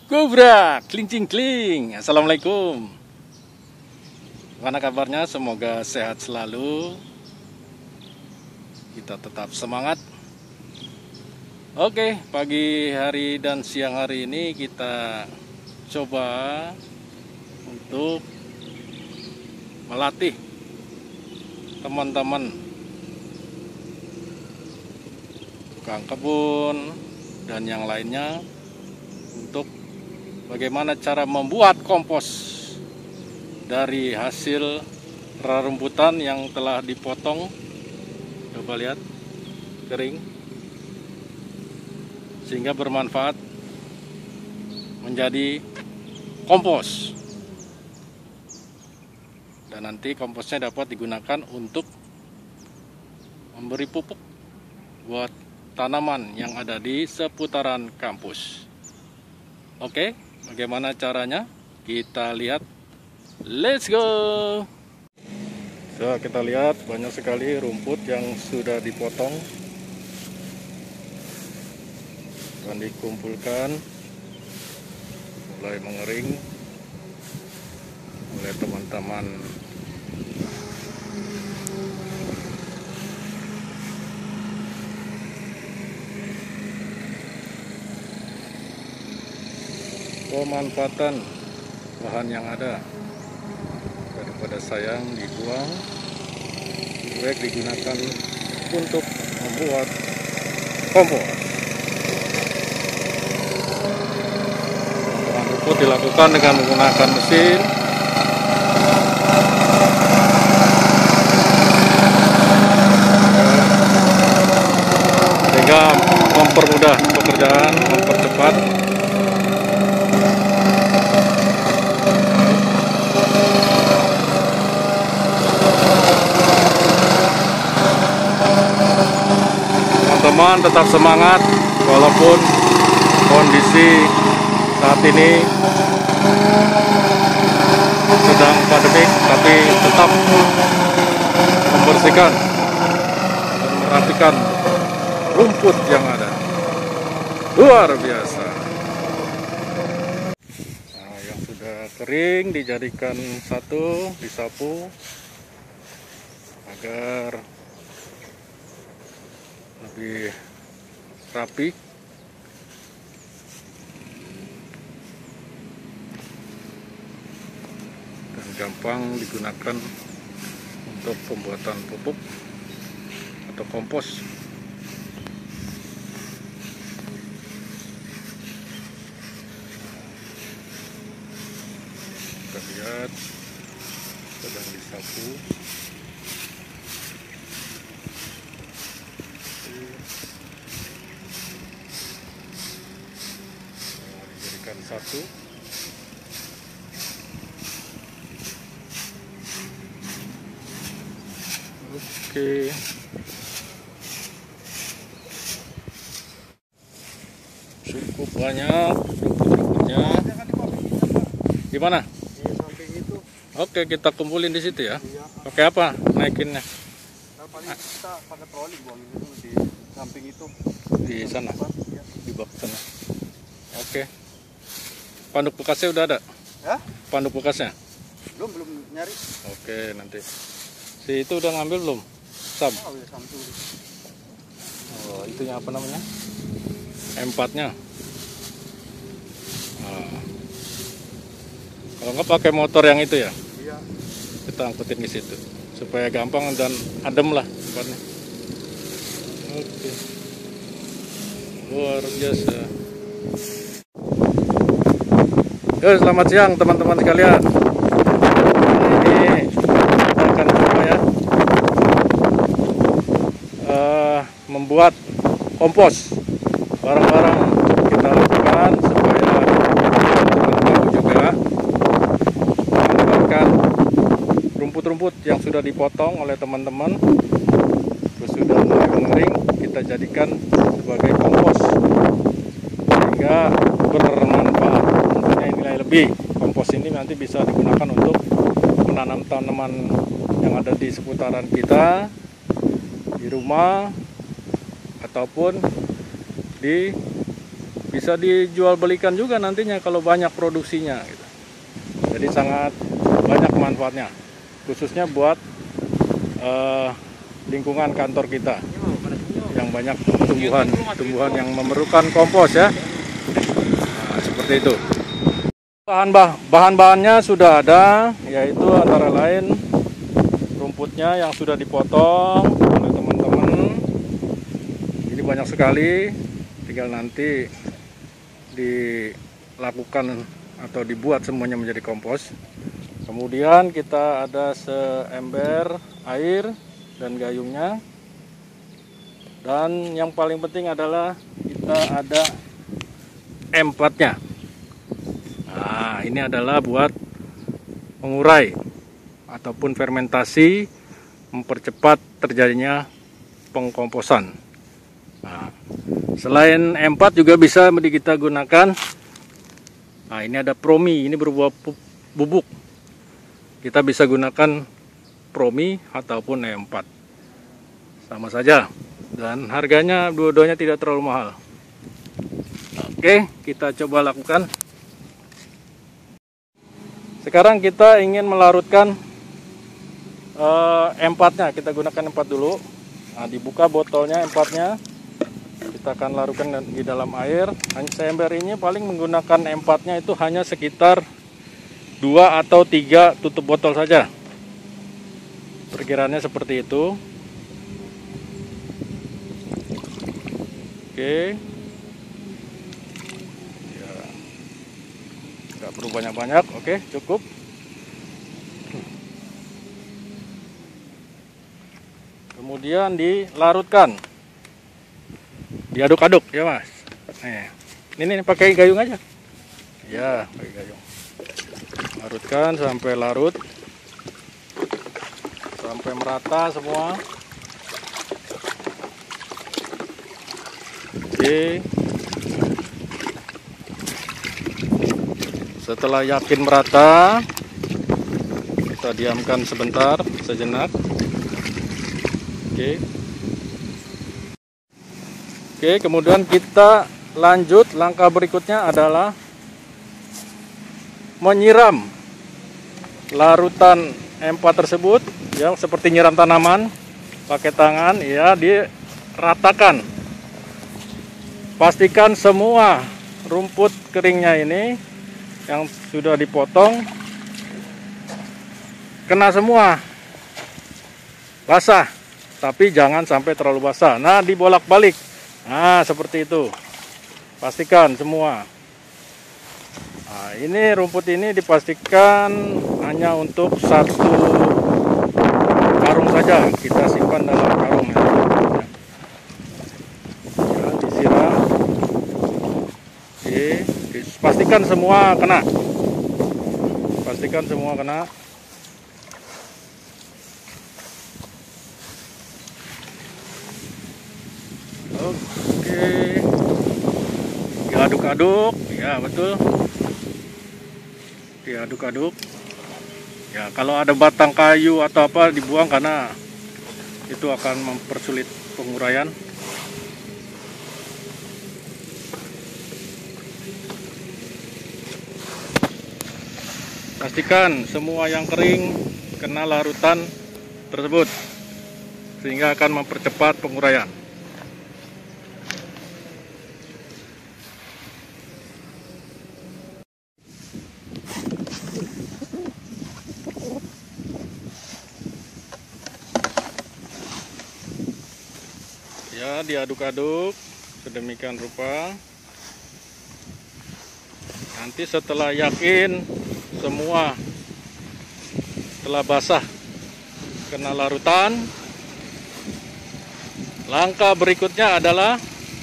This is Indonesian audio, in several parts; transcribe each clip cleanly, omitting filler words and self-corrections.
Gobra, klincing kling. Assalamualaikum. Gimana kabarnya? Semoga sehat selalu. Kita tetap semangat. Oke, pagi hari dan siang hari ini kita coba untuk melatih teman-teman tukang kebun dan yang lainnya untuk bagaimana cara membuat kompos dari hasil rerumputan yang telah dipotong. Coba lihat, kering, sehingga bermanfaat menjadi kompos. Dan nanti komposnya dapat digunakan untuk memberi pupuk buat tanaman yang ada di seputaran kampus. Oke, bagaimana caranya? Kita lihat. Let's go! So, kita lihat banyak sekali rumput yang sudah dipotong dan dikumpulkan, mulai mengering oleh teman-teman. Pemanfaatan bahan yang ada, daripada sayang dibuang, baik digunakan untuk membuat kompos. Pengolahan rumput dilakukan dengan menggunakan mesin. Sehingga mempermudah pekerjaan, mempercepat. Teman-teman tetap semangat walaupun kondisi saat ini sedang pandemik, tapi tetap membersihkan dan merapikan rumput yang ada. Luar biasa. Nah, yang sudah kering dijadikan satu, disapu agar lebih rapi. Dan gampang digunakan untuk pembuatan pupuk atau kompos. Kita lihat sedang disapu. Dijadikan satu. Oke. Cukup banyak rumput-rumputnya. Gimana? Di samping itu. Oke, kita kumpulin di situ ya. Iya. Pakai apa naikinnya? Nah, paling kita pakai troli buang itu di samping itu. Di sana, Ya. di bak sana. Oke. Panduk bekasnya udah ada? Ya? Panduk bekasnya? Belum nyari. Oke, nanti. Si itu udah ngambil belum? Sam. Oh, ya Samsung. Oh, itunya apa namanya? M4-nya. Nah. Kalau nggak pakai motor yang itu ya, Iya. kita angkutin ke situ supaya gampang dan adem lah tempatnya. Oke. Luar biasa. Yo, selamat siang teman-teman sekalian. Ini kita akan coba ya membuat kompos. Barang-barang kita lakukan supaya teman-teman tahu juga mendapatkan rumput-rumput yang sudah dipotong oleh teman-teman, terus sudah mulai mengering, kita jadikan sebagai kompos sehingga bermanfaat, mempunyai nilai lebih. Kompos ini nanti bisa digunakan untuk menanam tanaman yang ada di seputaran kita, di rumah ataupun di bisa dijual belikan juga nantinya kalau banyak produksinya gitu. Jadi sangat banyak manfaatnya, khususnya buat lingkungan kantor kita yang banyak tumbuhan yang memerlukan kompos ya. Nah, seperti itu. Bahan-bahannya sudah ada, yaitu antara lain rumputnya yang sudah dipotong oleh teman-teman. Ini banyak sekali, tinggal nanti dilakukan atau dibuat semuanya menjadi kompos. Kemudian kita ada seember air dan gayungnya. Dan yang paling penting adalah kita ada empatnya. Nah, ini adalah buat mengurai ataupun fermentasi, mempercepat terjadinya pengkomposan. Nah, selain empat juga bisa kita gunakan. Nah, ini ada promi, ini berupa bubuk. Kita bisa gunakan promi ataupun empat. Sama saja. Dan harganya dua-duanya tidak terlalu mahal. Oke, kita coba lakukan. Sekarang kita ingin melarutkan empatnya. Kita gunakan empat dulu. Nah, dibuka botolnya empatnya. Kita akan larutkan di dalam air. Seember ini paling menggunakan empatnya itu hanya sekitar 2 atau 3 tutup botol saja. Perkiraannya seperti itu. Oke. Ya. Nggak perlu banyak-banyak. Oke, cukup. Kemudian dilarutkan. Diaduk-aduk ya Mas. Ini pakai gayung aja. Ya, pakai gayung. Larutkan sampai larut. Sampai merata semua. Oke. Setelah yakin merata, kita diamkan sebentar, sejenak. Oke. Oke, kemudian kita lanjut. Langkah berikutnya adalah menyiram larutan empat tersebut, ya seperti nyiram tanaman pakai tangan, ya diratakan. Pastikan semua rumput keringnya ini yang sudah dipotong kena semua, basah, tapi jangan sampai terlalu basah. Nah, dibolak-balik. Nah, seperti itu. Pastikan semua. Nah, ini rumput ini dipastikan hanya untuk satu karung saja. Kita simpan dalam karung ya. Ya, disiram. Oke, pastikan semua kena. Pastikan semua kena. Oke, diaduk-aduk, ya betul, diaduk-aduk. Ya, kalau ada batang kayu atau apa dibuang karena itu akan mempersulit penguraian. Pastikan semua yang kering kena larutan tersebut sehingga akan mempercepat penguraian. Ya, diaduk-aduk sedemikian rupa. Nanti setelah yakin semua telah basah kena larutan, langkah berikutnya adalah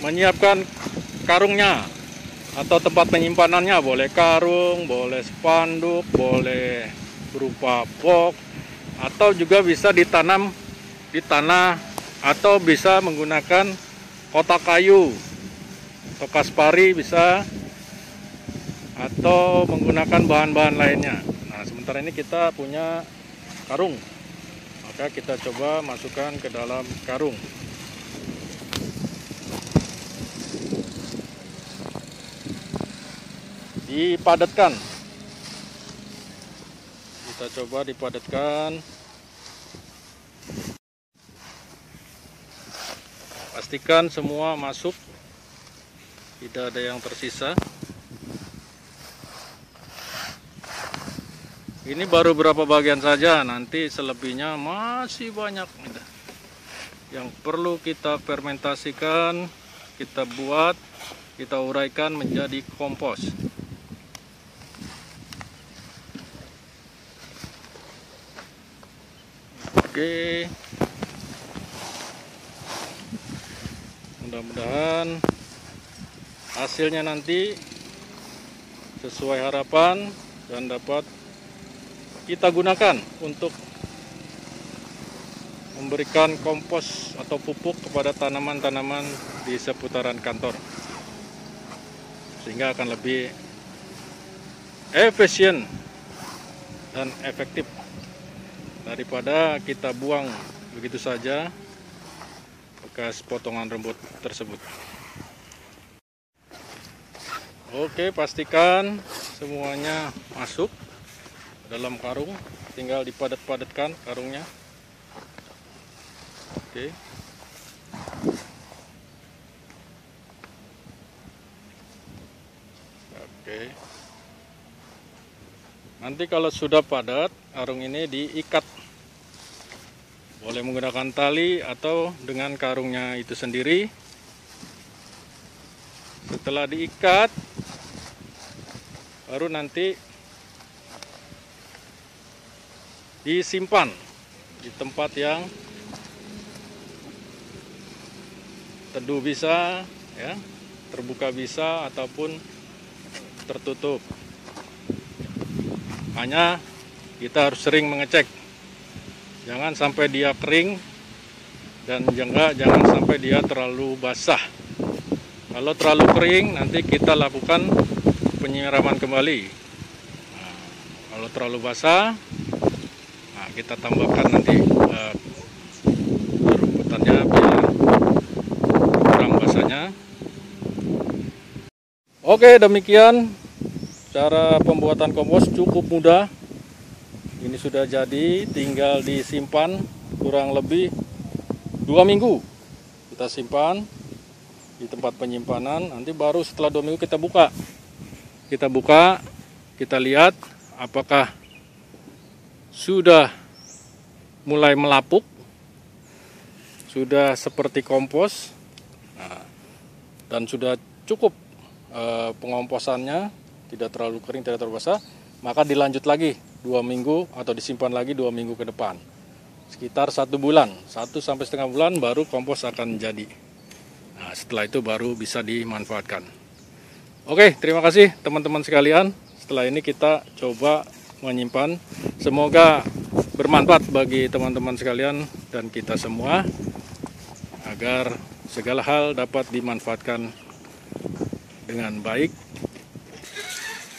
menyiapkan karungnya atau tempat penyimpanannya. Boleh karung, boleh spanduk, boleh berupa box, atau juga bisa ditanam di tanah, atau bisa menggunakan kotak kayu atau kaspari bisa, atau menggunakan bahan-bahan lainnya. Nah, sementara ini kita punya karung, maka kita coba masukkan ke dalam karung. dipadatkan. Kita coba dipadatkan. Pastikan semua masuk, tidak ada yang tersisa. Ini baru berapa bagian saja, nanti selebihnya masih banyak yang perlu kita fermentasikan, kita buat, kita uraikan menjadi kompos. Oke, mudah-mudahan hasilnya nanti sesuai harapan dan dapat kita gunakan untuk memberikan kompos atau pupuk kepada tanaman-tanaman di seputaran kantor, sehingga akan lebih efisien dan efektif daripada kita buang begitu saja bekas potongan rumput tersebut. Oke, pastikan semuanya masuk dalam karung, tinggal dipadat-padatkan karungnya. Oke. Oke. Nanti kalau sudah padat, karung ini diikat. Boleh menggunakan tali atau dengan karungnya itu sendiri. Setelah diikat, baru nanti disimpan di tempat yang teduh bisa, ya, terbuka bisa ataupun tertutup. Hanya kita harus sering mengecek, jangan sampai dia kering dan jangan sampai dia terlalu basah. Kalau terlalu kering, nanti kita lakukan penyiraman kembali. Nah, kalau terlalu basah, kita tambahkan nanti rumputannya biar kurang basahnya. Oke, demikian cara pembuatan kompos, cukup mudah. Ini sudah jadi, tinggal disimpan kurang lebih 2 minggu. Kita simpan di tempat penyimpanan, nanti baru setelah 2 minggu kita buka. Kita buka, kita lihat apakah sudah mulai melapuk, sudah seperti kompos, dan sudah cukup pengomposannya, tidak terlalu kering, tidak terlalu basah, maka dilanjut lagi 2 minggu atau disimpan lagi 2 minggu ke depan. Sekitar 1 bulan, 1–1,5 bulan baru kompos akan jadi. Nah, setelah itu baru bisa dimanfaatkan. Oke, terima kasih teman-teman sekalian. Setelah ini kita coba menyimpan. Semoga bermanfaat bagi teman-teman sekalian dan kita semua, agar segala hal dapat dimanfaatkan dengan baik.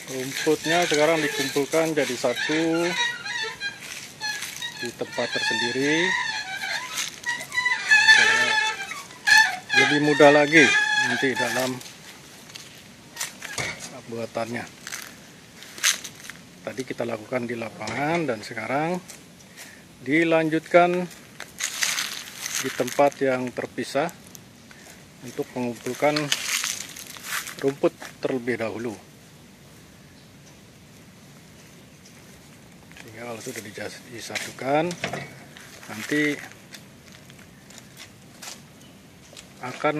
Rumputnya sekarang dikumpulkan jadi satu di tempat tersendiri. Lebih mudah lagi nanti dalam buatannya. Tadi kita lakukan di lapangan dan sekarang dilanjutkan di tempat yang terpisah untuk mengumpulkan rumput terlebih dahulu. Sehingga kalau sudah disatukan, nanti akan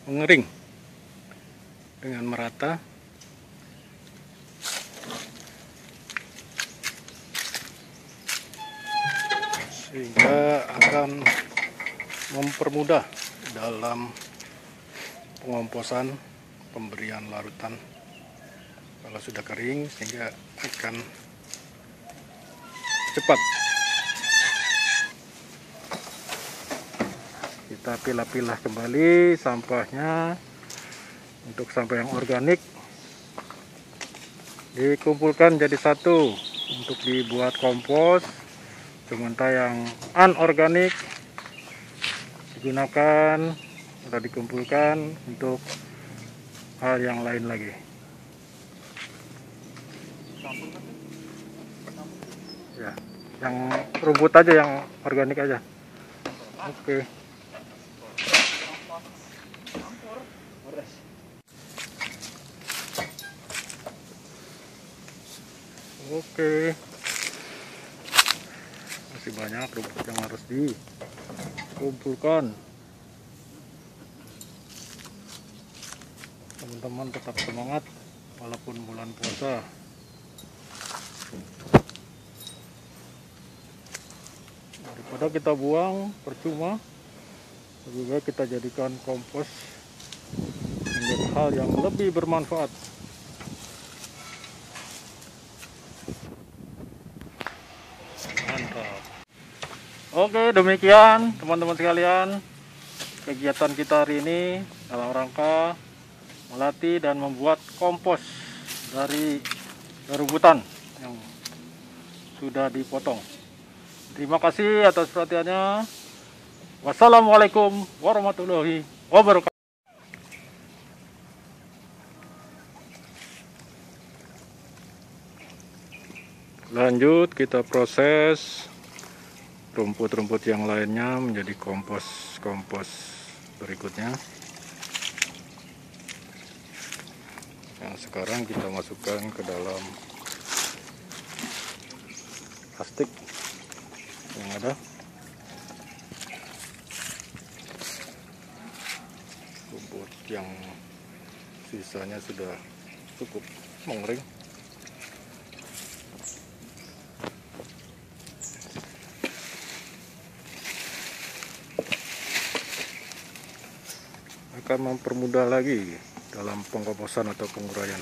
mengering dengan merata. Sehingga akan mempermudah dalam pengomposan, pemberian larutan kalau sudah kering, sehingga akan cepat. Kita pilah-pilah kembali sampahnya. Untuk sampah yang organik dikumpulkan jadi satu untuk dibuat kompos. Sementara yang anorganik digunakan atau dikumpulkan untuk hal yang lain lagi. Ya, yang rumput aja, yang organik aja. Oke. Oke. Masih banyak rumput yang harus dikumpulkan. Teman-teman tetap semangat walaupun bulan puasa. Daripada kita buang percuma, lebih baik kita jadikan kompos menjadi hal yang lebih bermanfaat. Mantap. Oke, demikian teman-teman sekalian kegiatan kita hari ini dalam rangka melatih dan membuat kompos dari rumputan yang sudah dipotong. Terima kasih atas perhatiannya. Wassalamualaikum warahmatullahi wabarakatuh. Lanjut kita proses rumput-rumput yang lainnya menjadi kompos berikutnya. Yang sekarang kita masukkan ke dalam plastik yang ada. Rumput yang sisanya sudah cukup mengering. Akan mempermudah lagi dalam pengkomposan atau penguraian.